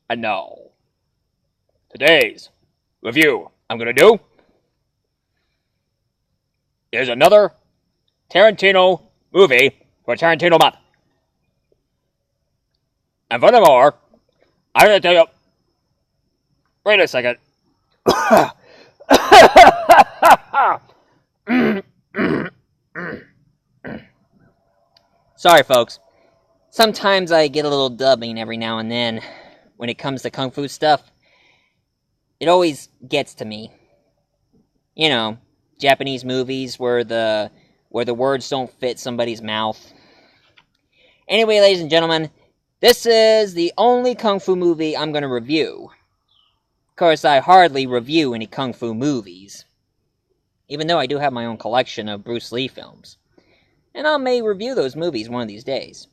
And now, today's review I'm going to do is another Tarantino movie for Tarantino month. And furthermore, I'm going to tell you, wait a second. Sorry, folks. Sometimes I get a little dubbing every now and then when it comes to kung fu stuff. It always gets to me. You know, Japanese movies where the words don't fit somebody's mouth. Anyway, ladies and gentlemen, this is the only kung fu movie I'm going to review. Of course, I hardly review any kung fu movies, even though I do have my own collection of Bruce Lee films. And I may review those movies one of these days.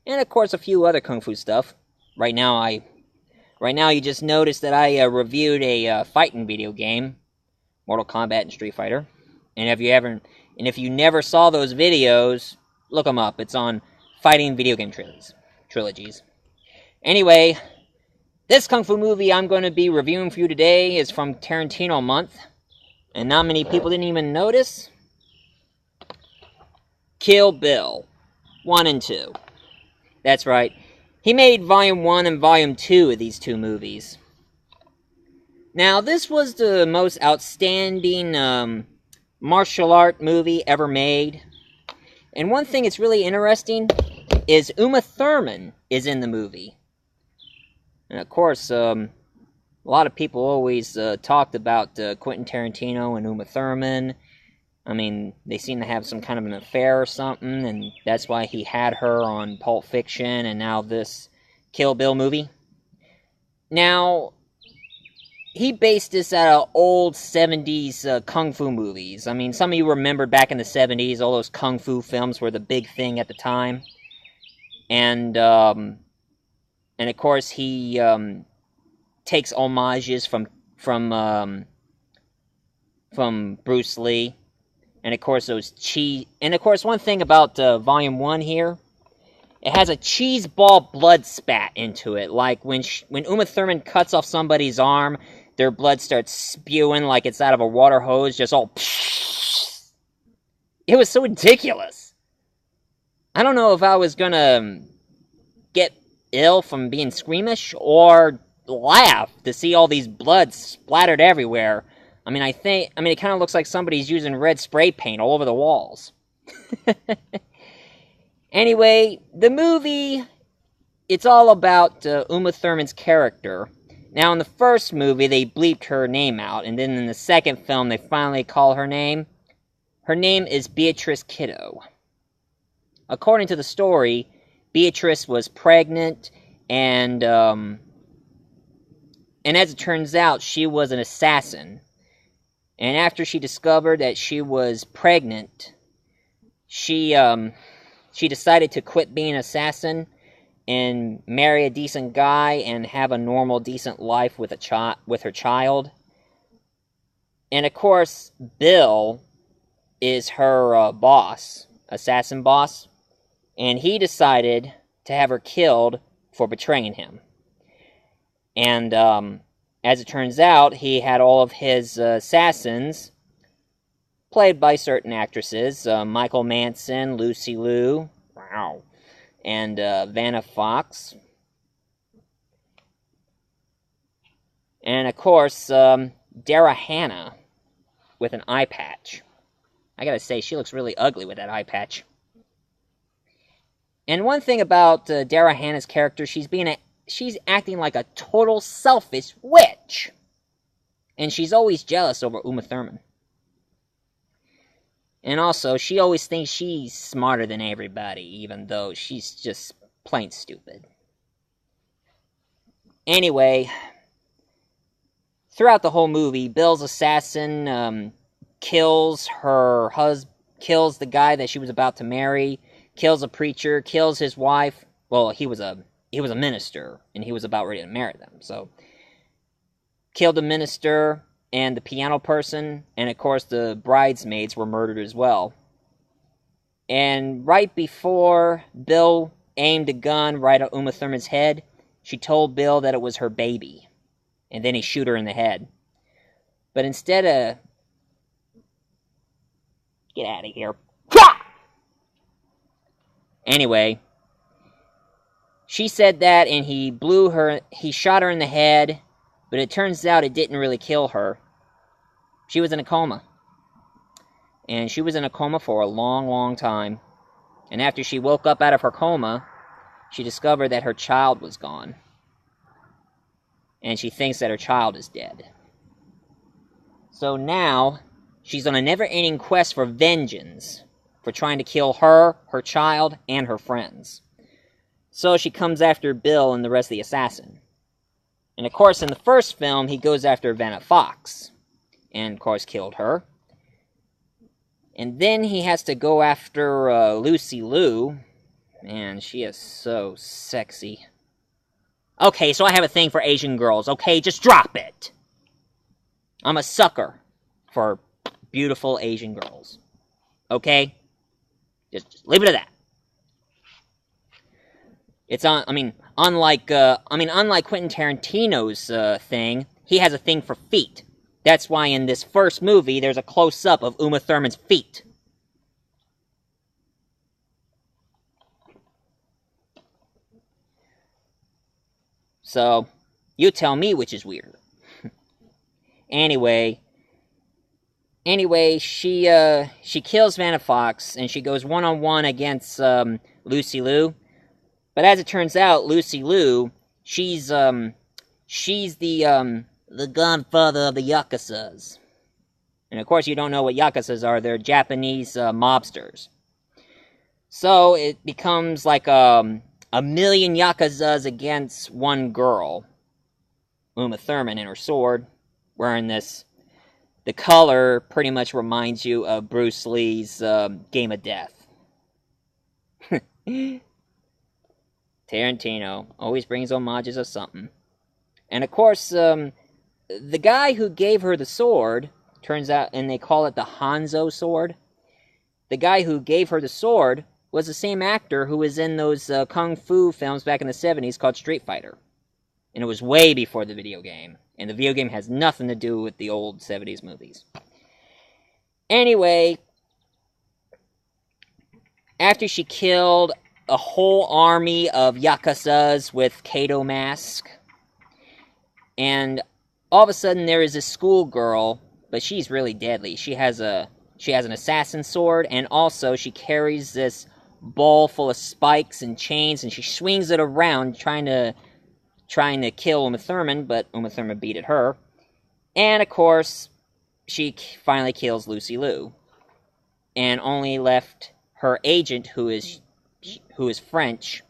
And of course, a few other kung fu stuff. Right now, you just noticed that I reviewed a fighting video game, Mortal Kombat and Street Fighter. And if you never saw those videos, look them up. It's on fighting video game trilogies. Anyway, this kung fu movie I'm going to be reviewing for you today is from Tarantino month, and not many people didn't even notice. Kill Bill 1 and 2. That's right. He made Volume 1 and Volume 2 of these two movies. Now, this was the most outstanding martial art movie ever made. And one thing that's really interesting is Uma Thurman is in the movie. And of course, a lot of people always talked about Quentin Tarantino and Uma Thurman. I mean, they seem to have some kind of an affair or something, and that's why he had her on Pulp Fiction and now this Kill Bill movie. Now, he based this out of old 70s kung fu movies. I mean, some of you remember back in the 70s, all those kung fu films were the big thing at the time. And of course, he takes homages from Bruce Lee. And of course, one thing about Volume 1 here, it has a cheese ball blood spat into it. Like when Uma Thurman cuts off somebody's arm, their blood starts spewing like it's out of a water hose, just all. It was so ridiculous. I don't know if I was gonna get ill from being squeamish or laugh to see all these blood splattered everywhere. I mean, it kind of looks like somebody's using red spray paint all over the walls. Anyway, the movie, it's all about Uma Thurman's character. Now, in the first movie, they bleeped her name out, and then in the second film, they finally call her name. Her name is Beatrice Kiddo. According to the story, Beatrice was pregnant, and as it turns out, she was an assassin. And after she discovered that she was pregnant, she decided to quit being an assassin and marry a decent guy and have a normal, decent life with her child. And of course, Bill is her boss, assassin boss, and he decided to have her killed for betraying him. And as it turns out, he had all of his assassins, played by certain actresses, Michael Manson, Lucy Liu, wow, and Vanna Fox. And of course, Dara Hannah with an eye patch. I gotta say, she looks really ugly with that eye patch. And one thing about Dara Hannah's character, she's acting like a total selfish witch. And she's always jealous over Uma Thurman. And also, she always thinks she's smarter than everybody, even though she's just plain stupid. Anyway, throughout the whole movie, Bill's assassin kills the guy that she was about to marry, kills a preacher, kills his wife. Well, he was a minister, and he was about ready to marry them, so killed the minister and the piano person, and of course the bridesmaids were murdered as well. And right before Bill aimed a gun right at Uma Thurman's head, she told Bill that it was her baby, and then he shoot her in the head. But instead of... Get out of here. Anyway, she said that, and he shot her in the head, but it turns out it didn't really kill her. She was in a coma. And she was in a coma for a long, long time. And after she woke up out of her coma, she discovered that her child was gone. And she thinks that her child is dead. So now, she's on a never-ending quest for vengeance, for trying to kill her, her child, and her friends. So she comes after Bill and the rest of the assassin. And of course, in the first film, he goes after Vanna Fox. And of course, killed her. And then he has to go after Lucy Liu. Man, she is so sexy. Okay, so I have a thing for Asian girls. Okay, just drop it. I'm a sucker for beautiful Asian girls. Okay? Just leave it at that. It's unlike Quentin Tarantino's thing, he has a thing for feet. That's why in this first movie, there's a close-up of Uma Thurman's feet. So, you tell me which is weirder. Anyway, she kills Vanna Fox, and she goes one-on-one against Lucy Liu. But as it turns out, Lucy Liu, she's the godfather of the Yakuzas. And of course, you don't know what Yakuzas are. They're Japanese mobsters. So it becomes like a million Yakuzas against one girl, Uma Thurman, and her sword, wearing this. The color pretty much reminds you of Bruce Lee's Game of Death. Tarantino always brings homages of something. And of course, the guy who gave her the sword, turns out, and they call it the Hanzo sword, the guy who gave her the sword was the same actor who was in those kung fu films back in the 70s called Street Fighter. And it was way before the video game. And the video game has nothing to do with the old 70s movies. Anyway, after she killed a whole army of Yakuzas with Kato mask, and all of a sudden there is a schoolgirl, but she's really deadly. She has an assassin sword, and also she carries this ball full of spikes and chains, and she swings it around trying to kill Uma Thurman, but Uma Thurman beat her. And of course, she finally kills Lucy Liu, and only left her agent, who is French,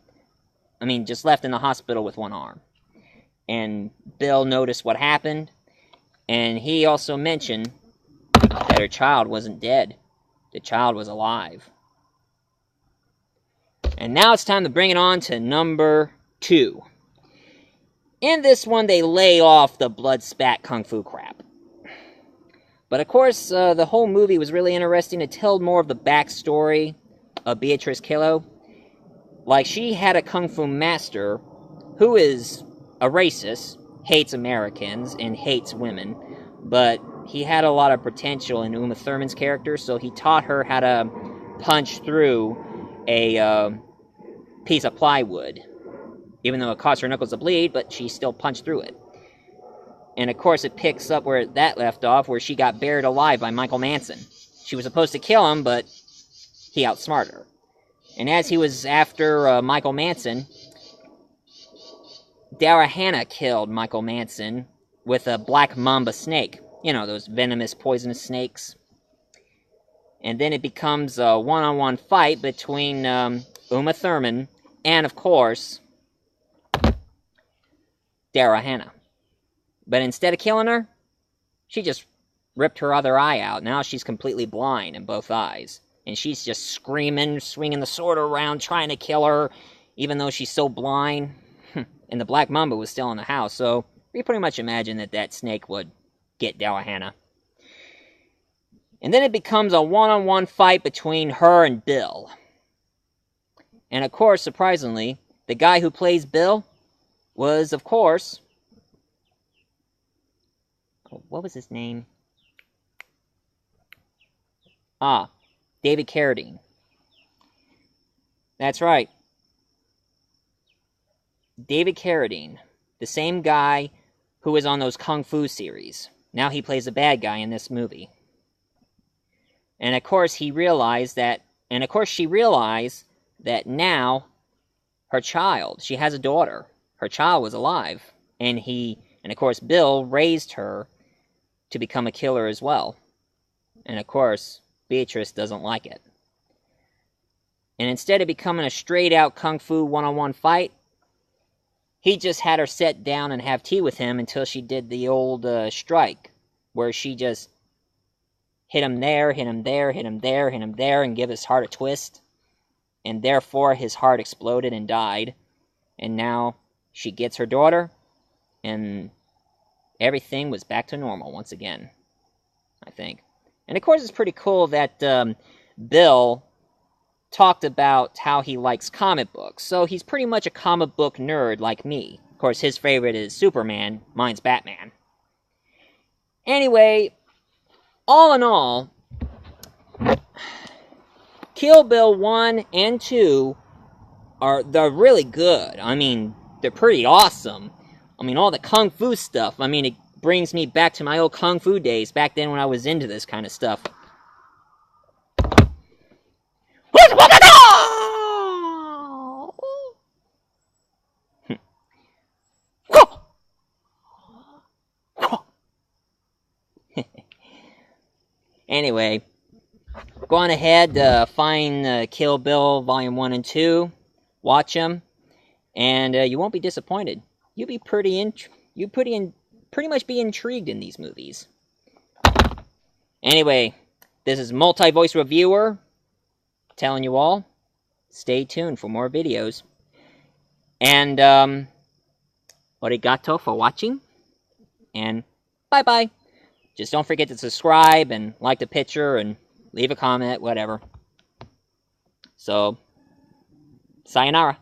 just left in the hospital with one arm. And Bill noticed what happened, and he also mentioned that her child wasn't dead. The child was alive. And now it's time to bring it on to number 2. In this one, they lay off the blood spat kung fu crap. But of course, the whole movie was really interesting. It told more of the backstory of Beatrice Killo. Like, she had a kung fu master who is a racist, hates Americans, and hates women. But he had a lot of potential in Uma Thurman's character, so he taught her how to punch through a piece of plywood. Even though it caused her knuckles to bleed, but she still punched through it. And of course, it picks up where that left off, where she got buried alive by Michael Manson. She was supposed to kill him, but he outsmarted her. And as he was after Michael Manson, Daryl Hannah killed Michael Manson with a black mamba snake. You know, those venomous, poisonous snakes. And then it becomes a one-on-one fight between Uma Thurman and, of course, Daryl Hannah. But instead of killing her, she just ripped her other eye out. Now she's completely blind in both eyes. And she's just screaming, swinging the sword around, trying to kill her, even though she's so blind. And the Black Mamba was still in the house, so we pretty much imagine that snake would get Daryl Hannah. And then it becomes a one-on-one fight between her and Bill. And of course, surprisingly, the guy who plays Bill was, of course, what was his name? David Carradine. That's right. David Carradine, the same guy who was on those Kung Fu series. Now he plays a bad guy in this movie. And of course she realized that now her child, she has a daughter. Her child was alive. And of course Bill raised her to become a killer as well. And of course, Beatrice doesn't like it. And instead of becoming a straight-out Kung Fu one-on-one fight, he just had her sit down and have tea with him until she did the old strike, where she just hit him there, hit him there, hit him there, hit him there, and give his heart a twist. And therefore, his heart exploded and died. And now she gets her daughter, and everything was back to normal once again, I think. And of course, it's pretty cool that Bill talked about how he likes comic books. So he's pretty much a comic book nerd like me. Of course, his favorite is Superman. Mine's Batman. Anyway, all in all, Kill Bill 1 and 2 they're really good. I mean, they're pretty awesome. I mean, all the Kung Fu stuff. I mean, it brings me back to my old Kung Fu days, back then when I was into this kind of stuff. Anyway, go on ahead, find Kill Bill Volume 1 and 2, watch them, and you won't be disappointed. You'll be pretty much be intrigued in these movies. Anyway, this is Multi-Voice Reviewer telling you all, stay tuned for more videos. And, arigato for watching, and bye-bye. Just don't forget to subscribe and like the picture and leave a comment, whatever. So, sayonara.